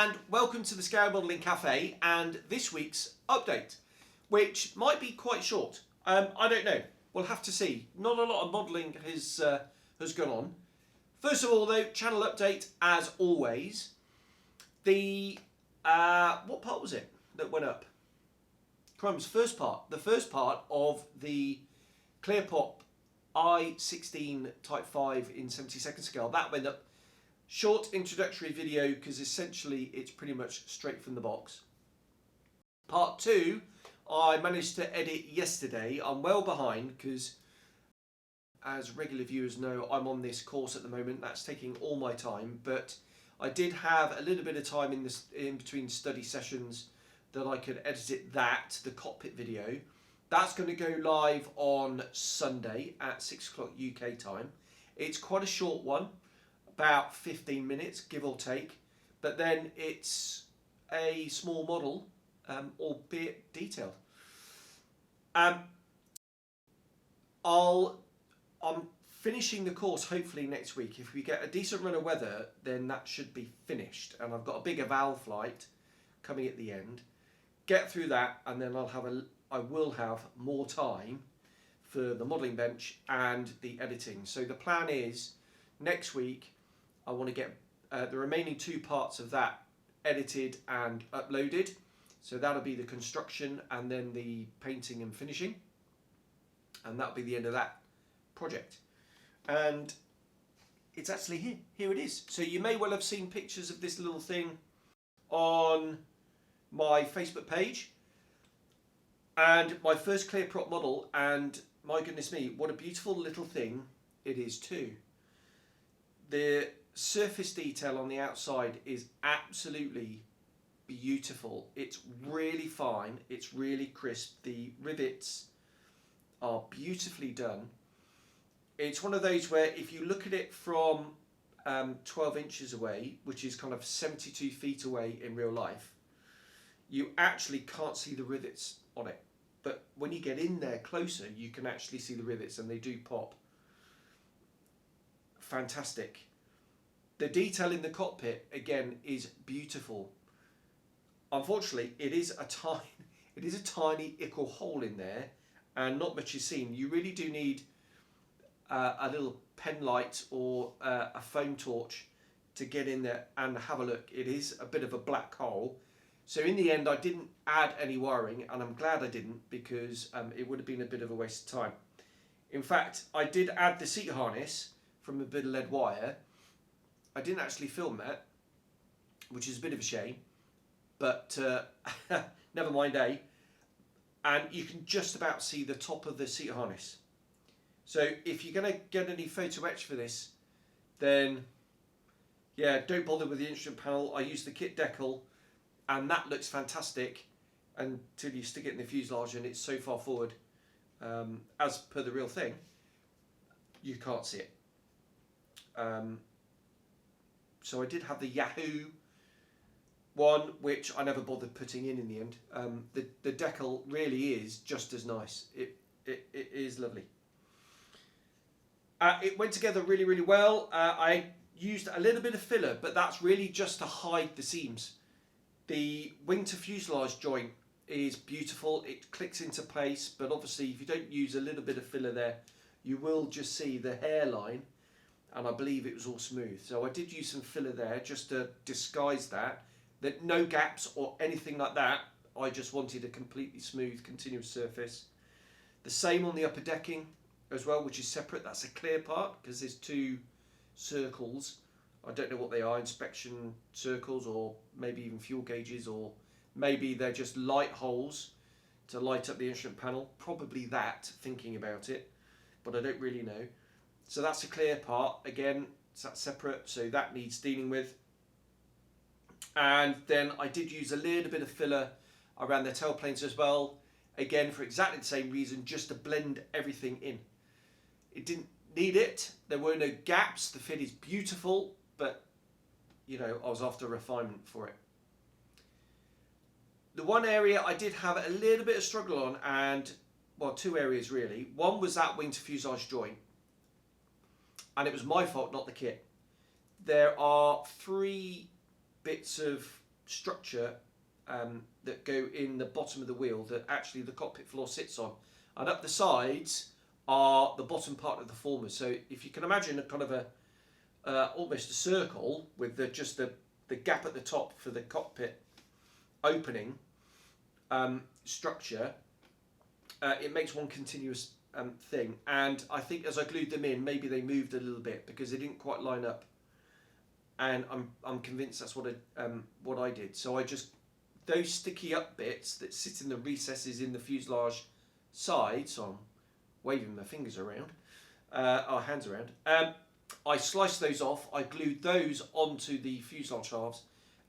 and welcome to the Scale Modelling Cafe and this week's update, which might be quite short. I don't know. We'll have to see. Not a lot of modelling has gone on. First of all, though, channel update as always. The what part was it that went up? Crumbs, first part. The first part of the Clearprop I-16 Type 5 in 70-second scale. That went up. Short introductory video because essentially it's pretty much straight from the box. Part 2, I managed to edit yesterday. I'm well behind because, as regular viewers know, I'm on this course at the moment. That's taking all my time, but I did have a little bit of time in between study sessions that I could edit the Cockpit video. That's going to go live on Sunday at 6 o'clock UK time. It's quite a short one, about 15 minutes, give or take. But then it's a small model, albeit detailed. I'm finishing the course hopefully next week. If we get a decent run of weather, then that should be finished. And I've got a bigger valve flight coming at the end. Get through that, and then I will have more time for the modelling bench and the editing. So the plan is next week I want to get the remaining 2 parts of that edited and uploaded. So that'll be the construction and then the painting and finishing. And that'll be the end of that project. And it's actually here. Here it is. So you may well have seen pictures of this little thing on my Facebook page. And my first Clearprop model, and my goodness me, what a beautiful little thing it is too. The surface detail on the outside is absolutely beautiful. It's really fine, it's really crisp. The rivets are beautifully done. It's one of those where if you look at it from 12 inches away, which is kind of 72 feet away in real life, you actually can't see the rivets on it. But when you get in there closer, you can actually see the rivets, and they do pop. Fantastic. The detail in the cockpit, again, is beautiful. Unfortunately, it is a tiny ickle hole in there, and not much is seen. You really do need a little pen light or a phone torch to get in there and have a look. It is a bit of a black hole. So in the end, I didn't add any wiring, and I'm glad I didn't, because it would have been a bit of a waste of time. In fact, I did add the seat harness from a bit of lead wire. I didn't actually film that, which is a bit of a shame, but never mind, eh? And you can just about see the top of the seat harness. So if you're going to get any photo etch for this, then yeah, don't bother with the instrument panel. I use the kit decal, and that looks fantastic until you stick it in the fuselage and it's so far forward, as per the real thing, you can't see it. So I did have the Yahoo one, which I never bothered putting in the end. The decal really is just as nice. It is lovely. It went together really, really well. I used a little bit of filler, but that's really just to hide the seams. The wing to fuselage joint is beautiful. It clicks into place, but obviously if you don't use a little bit of filler there, you will just see the hairline, and I believe it was all smooth. So I did use some filler there just to disguise that no gaps or anything like that. I just wanted a completely smooth, continuous surface. The same on the upper decking as well, which is separate. That's a clear part because there's 2 circles. I don't know what they are, inspection circles, or maybe even fuel gauges, or maybe they're just light holes to light up the instrument panel. Probably that, thinking about it, but I don't really know. So that's a clear part. Again, that's separate, so that needs dealing with. And then I did use a little bit of filler around the tailplanes as well. Again, for exactly the same reason, just to blend everything in. It didn't need it. There were no gaps. The fit is beautiful, but you know, I was after refinement for it. The one area I did have a little bit of struggle on, and well, 2 areas really. One was that wing to fuselage joint, and it was my fault, not the kit. There are 3 bits of structure that go in the bottom of the wheel that actually the cockpit floor sits on, and up the sides are the bottom part of the formers. So if you can imagine a kind of a almost a circle with just the gap at the top for the cockpit opening structure, it makes one continuous thing. And I think as I glued them in, maybe they moved a little bit because they didn't quite line up. And I'm convinced that's what I did. So I just, those sticky up bits that sit in the recesses in the fuselage side, so I'm waving my fingers around, our hands around, I sliced those off, I glued those onto the fuselage halves,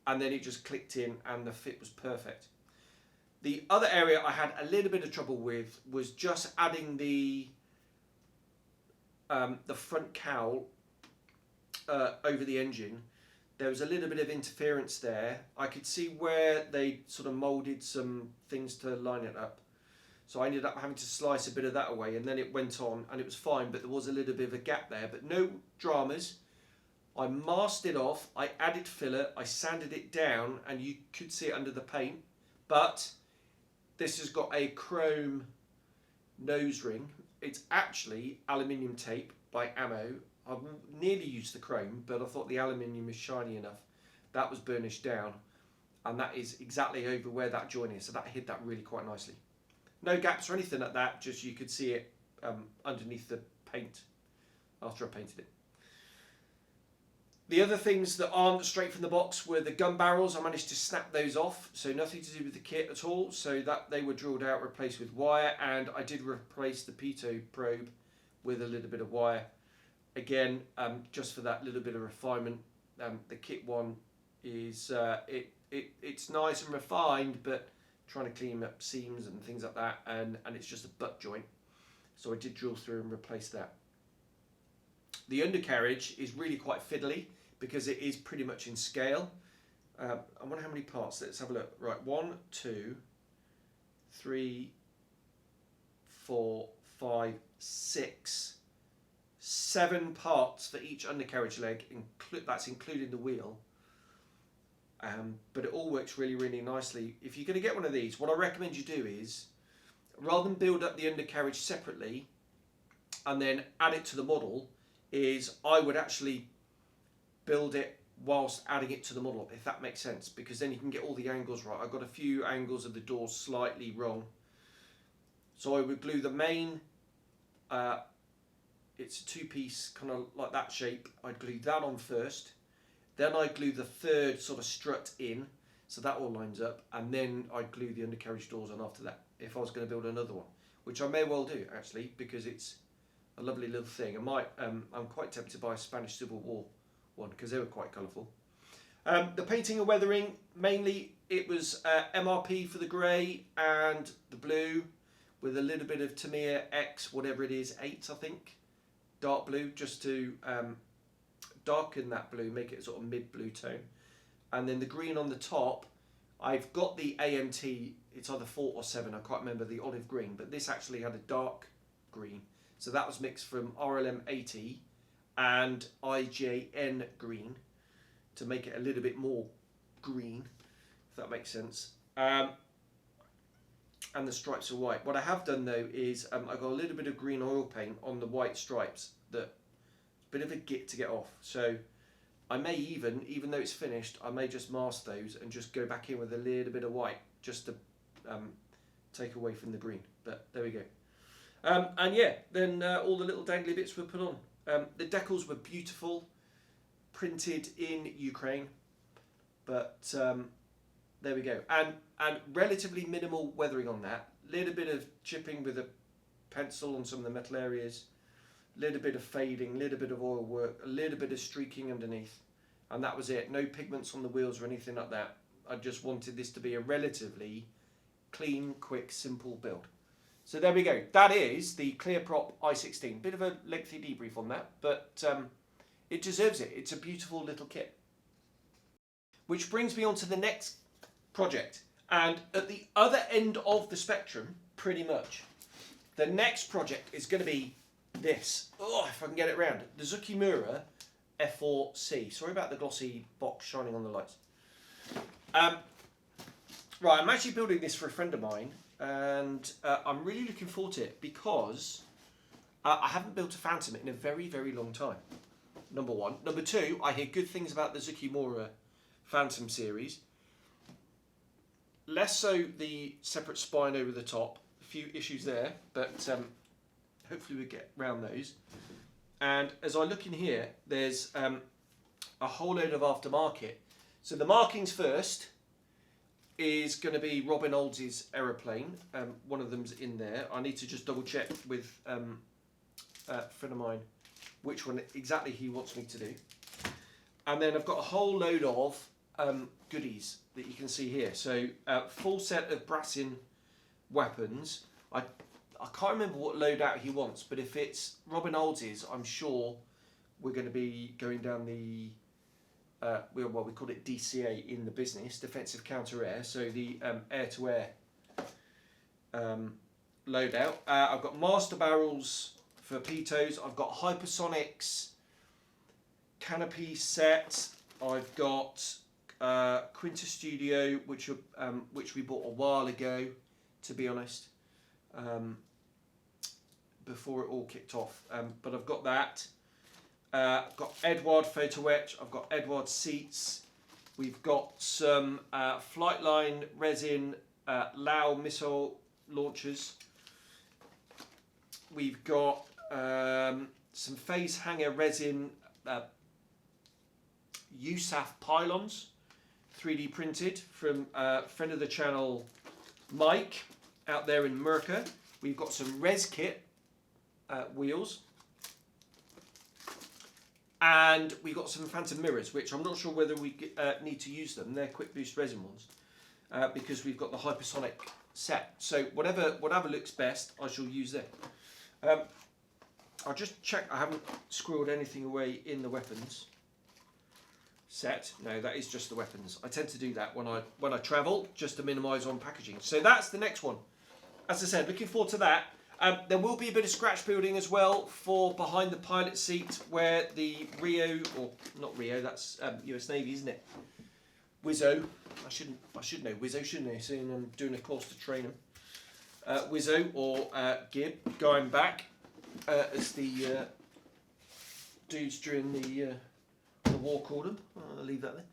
and then it just clicked in and the fit was perfect. The other area I had a little bit of trouble with was just adding the front cowl over the engine. There was a little bit of interference there. I could see where they sort of moulded some things to line it up. So I ended up having to slice a bit of that away, and then it went on and it was fine, but there was a little bit of a gap there, but no dramas. I masked it off, I added filler, I sanded it down, and you could see it under the paint, but this has got a chrome nose ring. It's actually aluminium tape by Ammo. I nearly used the chrome, but I thought the aluminium is shiny enough. That was burnished down, and that is exactly over where that joint is, so that hid that really quite nicely. No gaps or anything like that, just you could see it underneath the paint after I painted it. The other things that aren't straight from the box were the gun barrels. I managed to snap those off, so nothing to do with the kit at all. So that they were drilled out, replaced with wire, and I did replace the pitot probe with a little bit of wire. Again, just for that little bit of refinement. The kit one is it's nice and refined, but trying to clean up seams and things like that, and it's just a butt joint. So I did drill through and replace that. The undercarriage is really quite fiddly because it is pretty much in scale. I wonder how many parts. Let's have a look. Right, 1, 2, 3, 4, 5, 6, 7 parts for each undercarriage leg. That's including the wheel. But it all works really, really nicely. If you're going to get one of these, what I recommend you do is, rather than build up the undercarriage separately and then add it to the model, is I would actually build it whilst adding it to the model, if that makes sense, because then you can get all the angles right. I've got a few angles of the door slightly wrong. So I would glue the main, it's a 2-piece kind of like that shape. I'd glue that on first. Then I glue the third sort of strut in, so that all lines up, and then I'd glue the undercarriage doors on after that, if I was going to build another one, which I may well do actually, because it's a lovely little thing. I'm quite tempted to buy a Spanish Civil War one, because they were quite colourful. The painting and weathering, mainly it was MRP for the grey and the blue, with a little bit of Tamiya X, whatever it is, 8 I think, dark blue, just to darken that blue, make it a sort of mid-blue tone. And then the green on the top, I've got the AMT, it's either 4 or 7, I can't remember, the olive green, but this actually had a dark green. So that was mixed from RLM 80 and IJN green to make it a little bit more green, if that makes sense. And the stripes are white. What I have done though is I got a little bit of green oil paint on the white stripes that bit of a git to get off, so I may even though it's finished, I may just mask those and just go back in with a little bit of white just to take away from the green, but there we go. And yeah, then all the little dangly bits were put on. The decals were beautiful, printed in Ukraine, but there we go, and relatively minimal weathering on that, little bit of chipping with a pencil on some of the metal areas, little bit of fading, little bit of oil work, a little bit of streaking underneath, and that was it. No pigments on the wheels or anything like that. I just wanted this to be a relatively clean, quick, simple build. So there we go. That is the Clearprop I-16. Bit of a lengthy debrief on that, but it deserves it. It's a beautiful little kit. Which brings me on to the next project. And at the other end of the spectrum, pretty much, the next project is going to be this. Oh, if I can get it round. The Zukimura F4C. Sorry about the glossy box shining on the lights. Right, I'm actually building this for a friend of mine, and I'm really looking forward to it because I haven't built a Phantom in a very, very long time. Number one. Number two, I hear good things about the Tsukimura Phantom series. Less so the separate spine over the top. A few issues there, but hopefully we get around those. And as I look in here, there's a whole load of aftermarket. So the markings first is going to be Robin Olds' aeroplane. One of them's in there. I need to just double check with a friend of mine which one exactly he wants me to do. And then I've got a whole load of goodies that you can see here. So full set of Brassin weapons. I can't remember what loadout he wants, but if it's Robin Olds', I'm sure we're going to be going down the we call it DCA in the business, defensive counter air. So the air to air loadout. I've got master barrels for pitos. I've got hypersonics canopy set. I've got Quinta Studio, which we bought a while ago, to be honest, before it all kicked off. But I've got that. I've got Edward photo etch. I've got Edward seats. We've got some Flightline resin Lao missile launchers. We've got some face hanger resin USAF pylons, 3D printed from friend of the channel Mike out there in Merca. We've got some res kit wheels, and we got some Phantom mirrors, which I'm not sure whether we need to use them. They're quick boost resin ones because we've got the hypersonic set. So whatever looks best, I shall use them. I'll just check I haven't squirreled anything away in the weapons set. No, that is just the weapons. I tend to do that when I travel, just to minimise on packaging. So that's the next one. As I said, looking forward to that. There will be a bit of scratch building as well for behind the pilot seat, where the Rio, or not Rio, that's US Navy, isn't it? Wizzo. I should know Wizzo, shouldn't I? Seeing I'm doing a course to train them. Wizzo or Gib going back as the dudes during the war called them. I'll leave that there.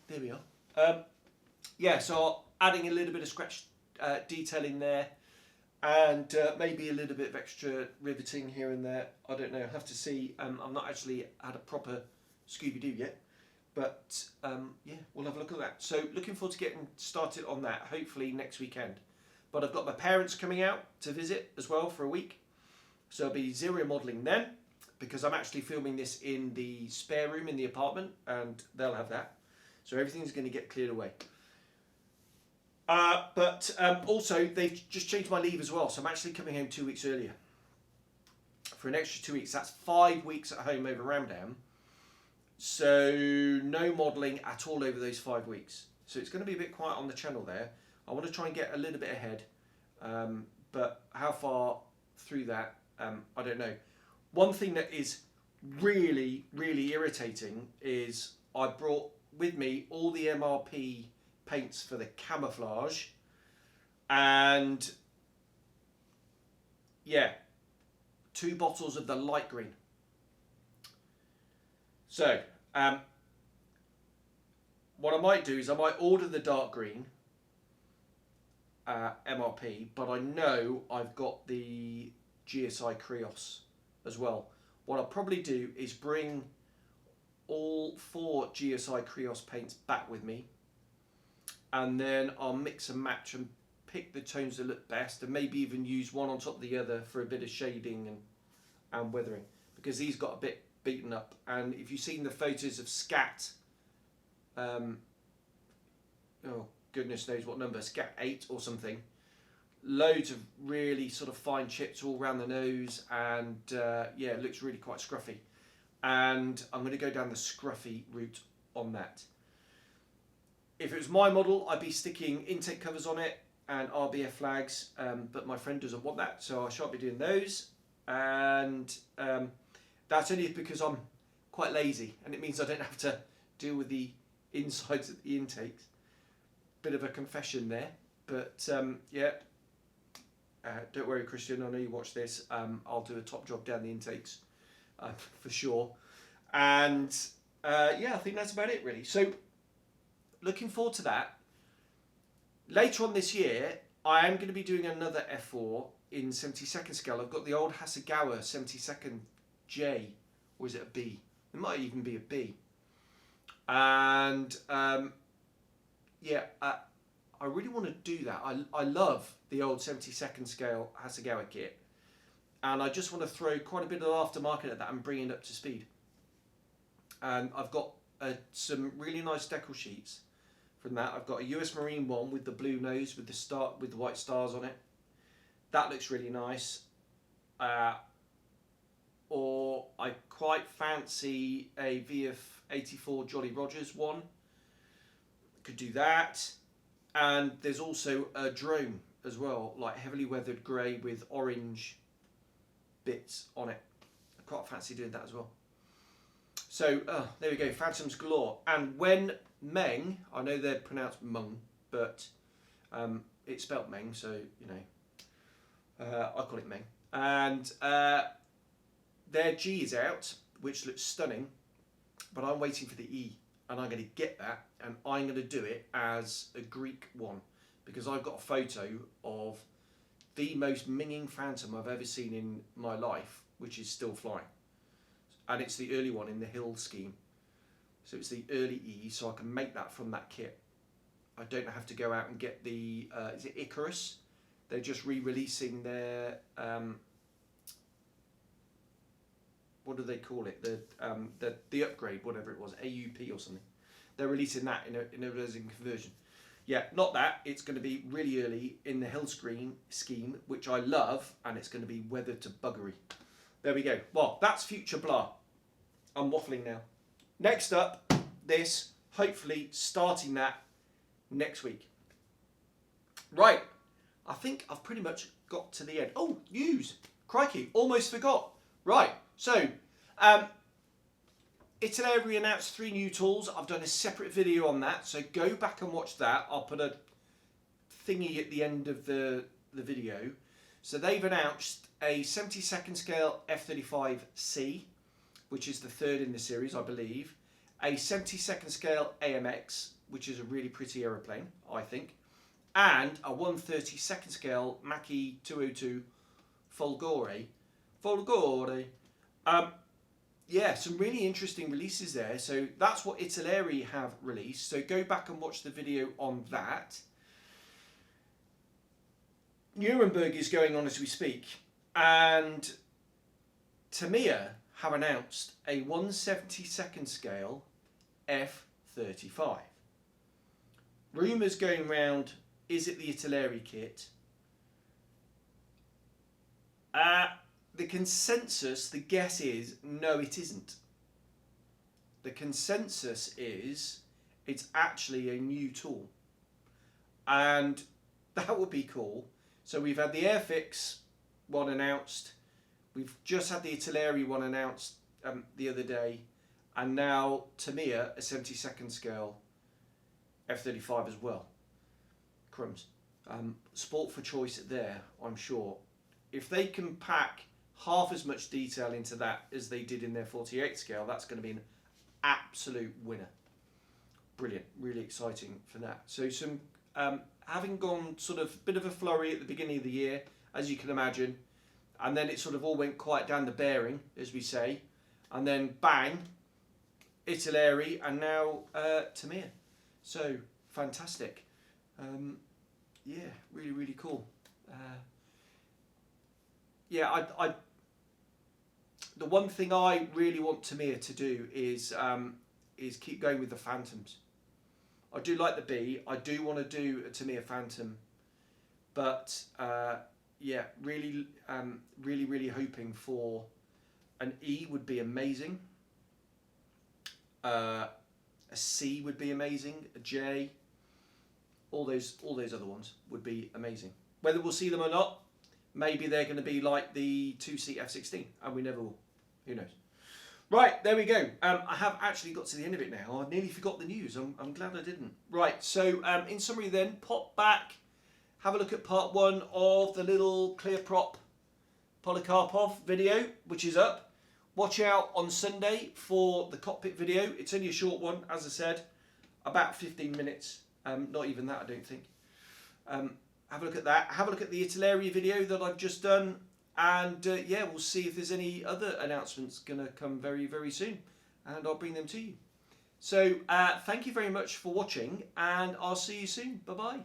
There we are. Yeah, so adding a little bit of scratch detailing there, and maybe a little bit of extra riveting here and there. I don't know. I'll have to see. I've not actually had a proper Scooby-Doo yet, but yeah, we'll have a look at that. So looking forward to getting started on that, hopefully next weekend. But I've got my parents coming out to visit as well for a week, so I'll be zero modelling then, because I'm actually filming this in the spare room in the apartment, and they'll have that. So everything's going to get cleared away. But also, they've just changed my leave as well, so I'm actually coming home 2 weeks earlier. For an extra 2 weeks, that's 5 weeks at home over Ramadan. So no modelling at all over those 5 weeks. So it's going to be a bit quiet on the channel there. I want to try and get a little bit ahead, but how far through that, I don't know. One thing that is really, really irritating is I brought with me all the MRP paints for the Camouflage, and yeah, 2 bottles of the light green. So what I might do is I might order the dark green MRP, but I know I've got the GSI Krios as well. What I'll probably do is bring all 4 GSI Krios paints back with me, and then I'll mix and match and pick the tones that look best, and maybe even use one on top of the other for a bit of shading and weathering, because these got a bit beaten up. And if you've seen the photos of Scat, oh goodness knows what number, Scat 8 or something, loads of really sort of fine chips all around the nose, and yeah, it looks really quite scruffy. And I'm going to go down the scruffy route on that. If it was my model, I'd be sticking intake covers on it and RBF flags, but my friend doesn't want that, so I shan't be doing those. And that's only because I'm quite lazy, and it means I don't have to deal with the insides of the intakes. Bit of a confession there, but yeah. Don't worry, Christian. I know you watch this. I'll do a top job down the intakes for sure. And yeah, I think that's about it really. So looking forward to that. Later on this year, I am going to be doing another F4 in 72nd scale. I've got the old Hasegawa 72nd J, or is it a B? It might even be a B. And yeah, I really want to do that. I love the old 72nd scale Hasegawa kit, and I just want to throw quite a bit of aftermarket at that and bring it up to speed. And I've got some really nice decal sheets from that. I've got a US Marine one with the blue nose with the white stars on it. That looks really nice. Or I quite fancy a VF84 Jolly Rogers one. Could do that. And there's also a drone as well, like heavily weathered grey with orange bits on it. I quite fancy doing that as well. So there we go, Phantoms galore. And when Meng, I know they're pronounced Mung, but it's spelt Meng, so you know, I call it Meng. And their G is out, which looks stunning, but I'm waiting for the E. And I'm going to get that, and I'm going to do it as a Greek one, because I've got a photo of the most minging Phantom I've ever seen in my life, which is still flying. And it's the early one in the Hill scheme. So it's the early E, so I can make that from that kit. I don't have to go out and get the, is it Icarus? They're just re-releasing their, what do they call it? The upgrade, whatever it was, AUP or something. They're releasing that in a resin conversion. Yeah, not that. It's going to be really early in the Hill scheme, which I love, and it's going to be weathered to buggery. There we go. Well, that's future blah. I'm waffling now. Next up, this, hopefully starting that next week. Right, I think I've pretty much got to the end. Oh, news. Crikey, almost forgot. Right. So, Italeri announced 3 new tools. I've done a separate video on that, so go back and watch that. I'll put a thingy at the end of the video. So they've announced a 72nd scale F-35C, which is the 3rd in the series, I believe. A 72nd scale AMX, which is a really pretty aeroplane, I think. And a 132nd scale Macchi 202 Folgore. Yeah, some really interesting releases there. So that's what Italeri have released. So go back and watch the video on that. Nuremberg is going on as we speak. And Tamiya have announced a 172nd scale F-35. Rumours going round, is it the Italeri kit? The consensus, the guess is, no, it isn't. The consensus is, it's actually a new tool. And that would be cool. So we've had the Airfix one announced. We've just had the Italeri one announced the other day. And now Tamiya, a 72nd scale F-35 as well. Crumbs. Sport for choice there, I'm sure. If they can pack half as much detail into that as they did in their 48 scale, that's going to be an absolute winner. Brilliant, really exciting for that. So some having gone sort of bit of a flurry at the beginning of the year, as you can imagine, and then it sort of all went quiet down the bearing, as we say, and then bang, Italeri, and now Tamiya. So fantastic. Yeah, really, really cool. Yeah, the one thing I really want Tamiya to do is keep going with the Phantoms. I do like the B. I do want to do a Tamiya Phantom, but yeah, really, really hoping for an E would be amazing. A C would be amazing. A J. All those other ones would be amazing. Whether we'll see them or not, maybe they're going to be like the 2-seat F-16, and we never will. Who knows? Right, there we go. I have actually got to the end of it now. I nearly forgot the news. I'm glad I didn't. Right, so in summary then, pop back, have a look at part 1 of the little Clearprop Polikarpov video, which is up. Watch out on Sunday for the Cockpit video. It's only a short one, as I said, about 15 minutes. Not even that, I don't think. Have a look at that. Have a look at the Italeri video that I've just done. And yeah, we'll see if there's any other announcements going to come very, very soon. And I'll bring them to you. So thank you very much for watching. And I'll see you soon. Bye-bye.